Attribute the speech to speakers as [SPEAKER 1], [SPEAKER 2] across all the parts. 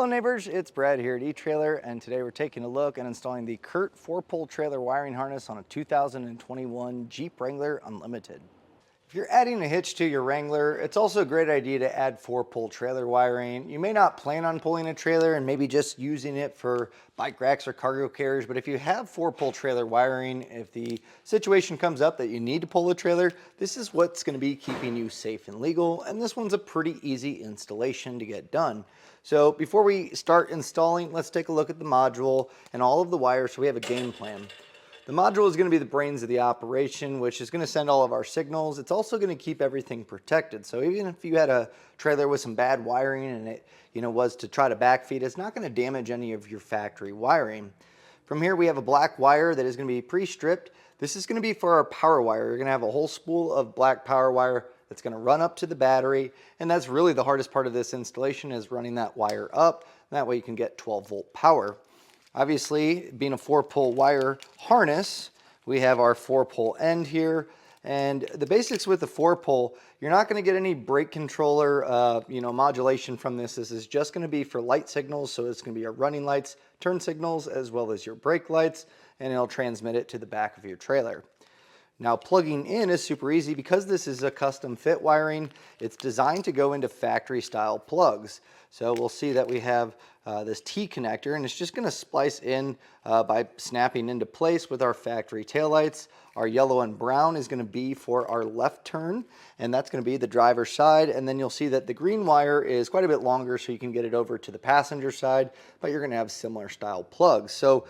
[SPEAKER 1] Hello neighbors, it's Brad here at eTrailer, and today we're taking a look and installing the Curt 4-pole trailer wiring harness on a 2021 Jeep Wrangler Unlimited. If you're adding a hitch to your Wrangler, it's also a great idea to add 4-pole trailer wiring. You may not plan on pulling a trailer and maybe just using it for bike racks or cargo carriers, but if you have 4-pole trailer wiring, if the situation comes up that you need to pull a trailer, this is what's going to be keeping you safe and legal, and this one's a pretty easy installation to get done. So before we start installing, let's take a look at the module and all of the wires so we have a game plan. The module is going to be the brains of the operation, which is going to send all of our signals. It's also going to keep everything protected. So even if you had a trailer with some bad wiring and it was to try to backfeed, it's not going to damage any of your factory wiring. From here we have a black wire that is going to be pre-stripped. This is going to be for our power wire. You're going to have a whole spool of black power wire that's going to run up to the battery, and that's really the hardest part of this installation, is running that wire up. That way you can get 12-volt power. Obviously, being a 4-pole wire harness, we have our 4-pole end here, and the basics with the 4-pole, you're not going to get any brake controller modulation from this. This is just going to be for light signals, so it's going to be your running lights, turn signals, as well as your brake lights, and it'll transmit it to the back of your trailer. Now, plugging in is super easy because this is a custom fit wiring. It's designed to go into factory style plugs. So we'll see that we have this T connector, and it's just going to splice in by snapping into place with our factory taillights. Our yellow and brown is going to be for our left turn, and that's going to be the driver's side. And then you'll see that the green wire is quite a bit longer, so you can get it over to the passenger side, but you're going to have similar style plugs. So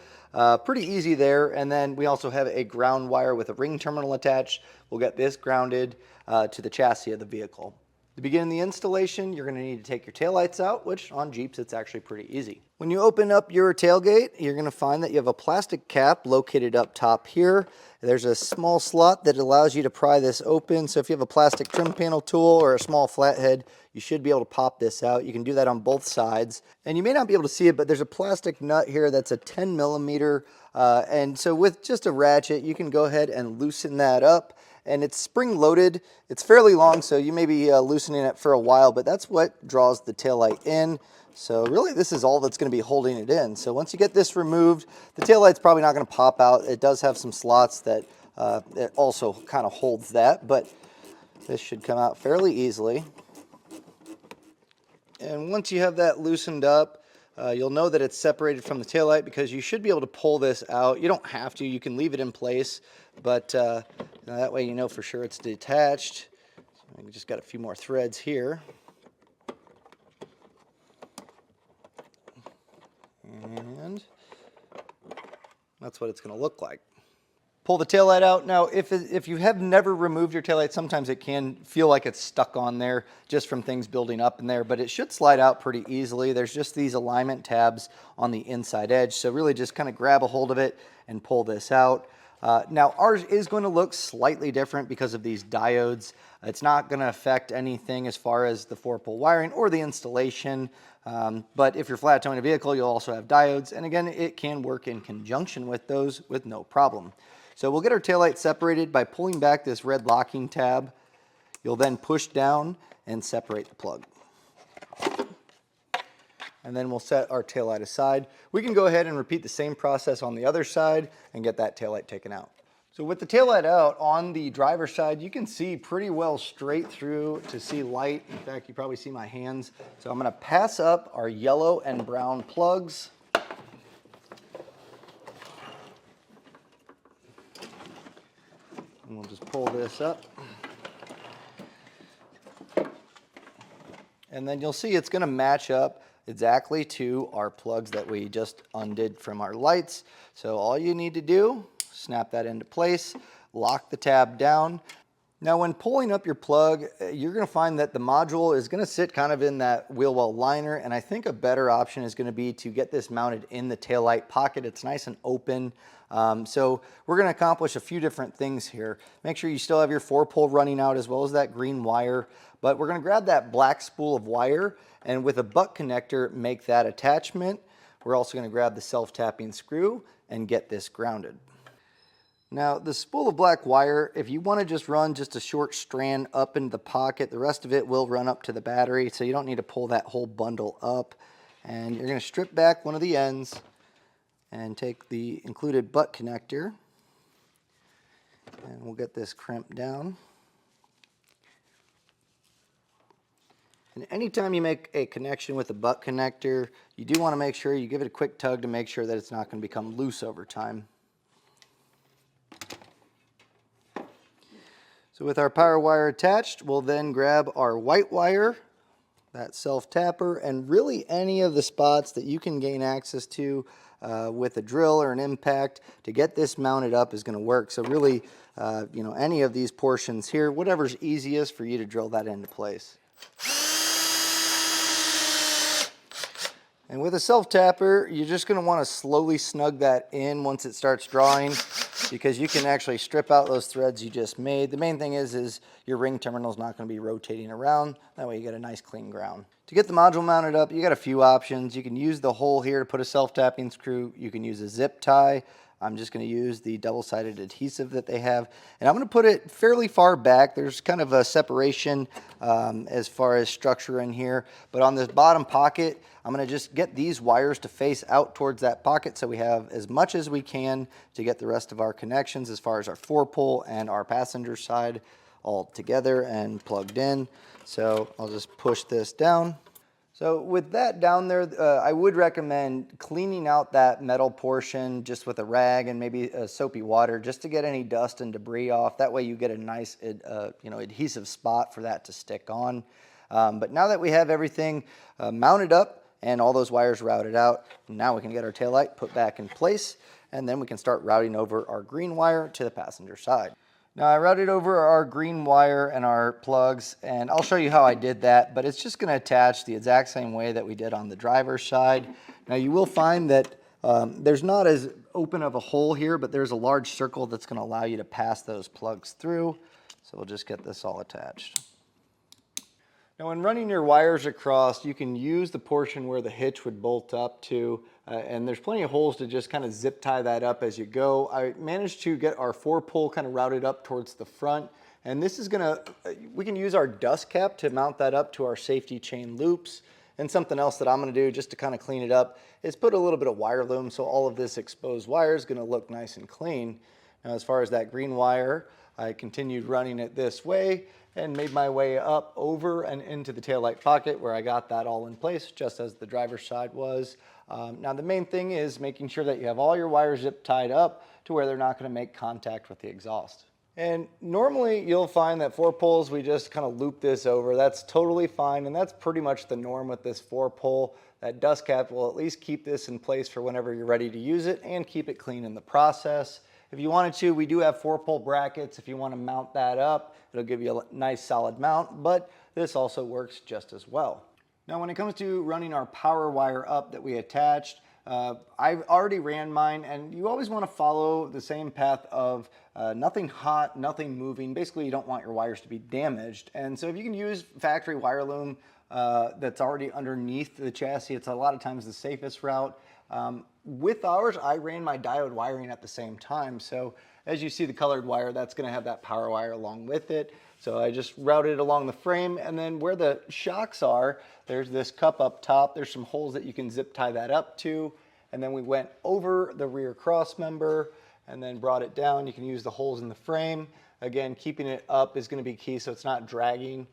[SPEAKER 1] pretty easy there. And then we also have a ground wire with a ring terminal attached. We'll get this grounded to the chassis of the vehicle. To begin the installation, you're going to need to take your taillights out, which on Jeeps it's actually pretty easy. When you open up your tailgate, you're going to find that you have a plastic cap located up top here. There's a small slot that allows you to pry this open. So if you have a plastic trim panel tool or a small flathead, you should be able to pop this out. You can do that on both sides. And you may not be able to see it, but there's a plastic nut here that's a 10 millimeter. And so with just a ratchet, you can go ahead and loosen that up. And it's spring loaded. It's fairly long, so you may be loosening it for a while, but that's what draws the taillight in. So really this is all that's going to be holding it in. So once you get this removed, the taillight's probably not going to pop out. It does have some slots that it also kind of holds that, but this should come out fairly easily. And once you have that loosened up, you'll know that it's separated from the taillight because you should be able to pull this out. You don't have to. You can leave it in place, but that way you know for sure it's detached. So I just got a few more threads here. And that's what it's going to look like. Pull the taillight out. Now, if you have never removed your taillight, sometimes it can feel like it's stuck on there just from things building up in there, but it should slide out pretty easily. There's just these alignment tabs on the inside edge, so really just kind of grab a hold of it and pull this out. Now, ours is going to look slightly different because of these diodes. It's not going to affect anything as far as the 4-pole wiring or the installation, but if you're flat towing a vehicle, you'll also have diodes, and again, it can work in conjunction with those with no problem. So we'll get our taillight separated by pulling back this red locking tab. You'll then push down and separate the plug. And then we'll set our taillight aside. We can go ahead and repeat the same process on the other side and get that taillight taken out. So with the taillight out on the driver's side, you can see pretty well straight through to see light. In fact, you probably see my hands. So I'm going to pass up our yellow and brown plugs. And we'll just pull this up. And then you'll see it's going to match up exactly to our plugs that we just undid from our lights. So all you need to do, snap that into place, lock the tab down. Now when pulling up your plug, you're going to find that the module is going to sit kind of in that wheel well liner, and I think a better option is going to be to get this mounted in the taillight pocket. It's nice and open. So we're going to accomplish a few different things here. Make sure you still have your 4-pole running out as well as that green wire, but we're going to grab that black spool of wire and with a butt connector make that attachment. We're also going to grab the self-tapping screw and get this grounded. Now the spool of black wire, if you want to just run just a short strand up into the pocket, the rest of it will run up to the battery, so you don't need to pull that whole bundle up. And you're going to strip back one of the ends and take the included butt connector, and we'll get this crimped down. And anytime you make a connection with a butt connector, you do want to make sure you give it a quick tug to make sure that it's not going to become loose over time. So with our power wire attached, we'll then grab our white wire, that self-tapper, and really any of the spots that you can gain access to with a drill or an impact to get this mounted up is going to work. So really, any of these portions here, whatever's easiest for you to drill that into place. And with a self-tapper, you're just going to want to slowly snug that in once it starts drawing, because you can actually strip out those threads you just made. The main thing is your ring terminal is not going to be rotating around. That way you get a nice clean ground. To get the module mounted up, you got a few options. You can use the hole here to put a self-tapping screw. You can use a zip tie. I'm just going to use the double-sided adhesive that they have. And I'm going to put it fairly far back. There's kind of a separation as far as structure in here. But on this bottom pocket, I'm going to just get these wires to face out towards that pocket so we have as much as we can to get the rest of our connections as far as our 4-pole and our passenger side all together and plugged in. So I'll just push this down. So with that down there, I would recommend cleaning out that metal portion just with a rag and maybe soapy water just to get any dust and debris off. That way you get a nice adhesive spot for that to stick on. But now that we have everything mounted up and all those wires routed out, now we can get our taillight put back in place, and then we can start routing over our green wire to the passenger side. Now I routed over our green wire and our plugs, and I'll show you how I did that, but it's just going to attach the exact same way that we did on the driver's side. Now you will find that there's not as open of a hole here, but there's a large circle that's going to allow you to pass those plugs through. So we'll just get this all attached. Now when running your wires across, you can use the portion where the hitch would bolt up to, and there's plenty of holes to just kind of zip tie that up as you go. I managed to get our 4-pole kind of routed up towards the front, and this is we can use our dust cap to mount that up to our safety chain loops. And something else that I'm going to do just to kind of clean it up is put a little bit of wire loom so all of this exposed wire is going to look nice and clean. Now as far as that green wire, I continued running it this way and made my way up over and into the taillight pocket where I got that all in place just as the driver's side was. Now the main thing is making sure that you have all your wires zip tied up to where they're not going to make contact with the exhaust. And normally you'll find that 4-poles, we just kind of loop this over. That's totally fine, and that's pretty much the norm with this 4-pole. That dust cap will at least keep this in place for whenever you're ready to use it and keep it clean in the process. If you wanted to, we do have 4-pole brackets. If you want to mount that up, it'll give you a nice solid mount, but this also works just as well. Now when it comes to running our power wire up that we attached, I've already ran mine, and you always want to follow the same path of nothing hot, nothing moving. Basically, you don't want your wires to be damaged. And so if you can use factory wire loom that's already underneath the chassis, it's a lot of times the safest route. With ours, I ran my diode wiring at the same time. So as you see the colored wire, that's going to have that power wire along with it. So I just routed it along the frame, and then where the shocks are, there's this cup up top. There's some holes that you can zip tie that up to. And then we went over the rear cross member and then brought it down. You can use the holes in the frame. Again, keeping it up is going to be key so it's not dragging.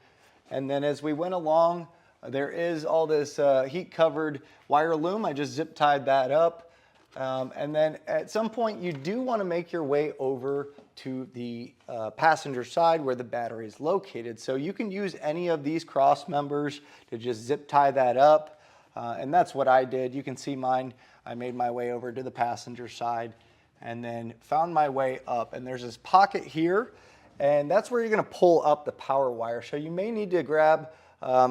[SPEAKER 1] And then as we went along, there is all this heat-covered wire loom. I just zip tied that up. And then at some point, you do want to make your way over to the passenger side where the battery is located. So you can use any of these cross members to just zip tie that up. And that's what I did. You can see mine. I made my way over to the passenger side and then found my way up. And there's this pocket here, and that's where you're going to pull up the power wire. So you may need to grab,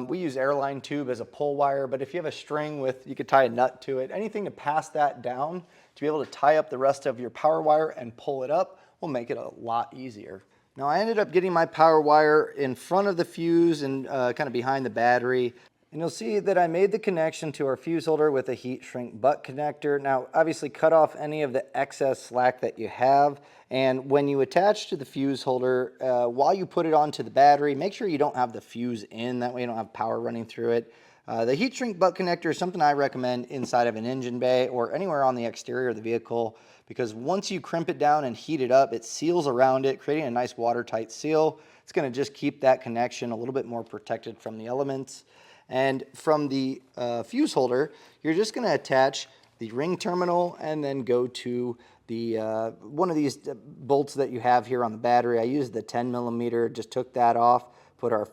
[SPEAKER 1] we use airline tube as a pull wire, but if you have a string with, you could tie a nut to it, anything to pass that down to be able to tie up the rest of your power wire and pull it up will make it a lot easier. Now I ended up getting my power wire in front of the fuse and kind of behind the battery. And you'll see that I made the connection to our fuse holder with a heat shrink butt connector. Now, obviously cut off any of the excess slack that you have. And when you attach to the fuse holder, while you put it onto the battery, make sure you don't have the fuse in. That way you don't have power running through it. The heat shrink butt connector is something I recommend inside of an engine bay or anywhere on the exterior of the vehicle, because once you crimp it down and heat it up, it seals around it, creating a nice watertight seal. It's going to just keep that connection a little bit more protected from the elements. And from the fuse holder, you're just going to attach the ring terminal and then go to the one of these bolts that you have here on the battery. I used the 10 millimeter, just took that off, put our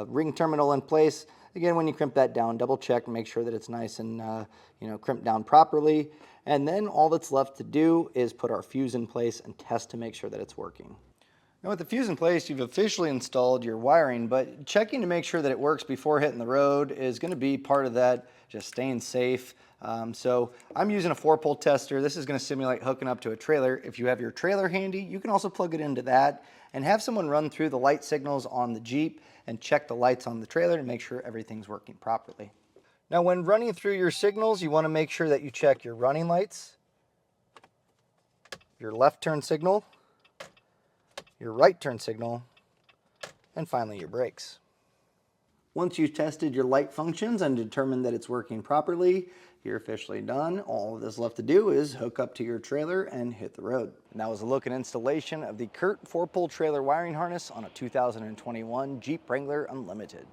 [SPEAKER 1] ring terminal in place. Again, when you crimp that down, double check and make sure that it's nice and crimped down properly. And then all that's left to do is put our fuse in place and test to make sure that it's working. Now with the fuse in place, you've officially installed your wiring, but checking to make sure that it works before hitting the road is going to be part of that, just staying safe. So I'm using a 4-pole tester. This is going to simulate hooking up to a trailer. If you have your trailer handy, you can also plug it into that and have someone run through the light signals on the Jeep and check the lights on the trailer to make sure everything's working properly. Now when running through your signals, you want to make sure that you check your running lights, your left turn signal, your right turn signal, and finally your brakes. Once you've tested your light functions and determined that it's working properly, you're officially done. All that's left to do is hook up to your trailer and hit the road. And that was a look and installation of the Curt 4-pole trailer wiring harness on a 2021 Jeep Wrangler Unlimited.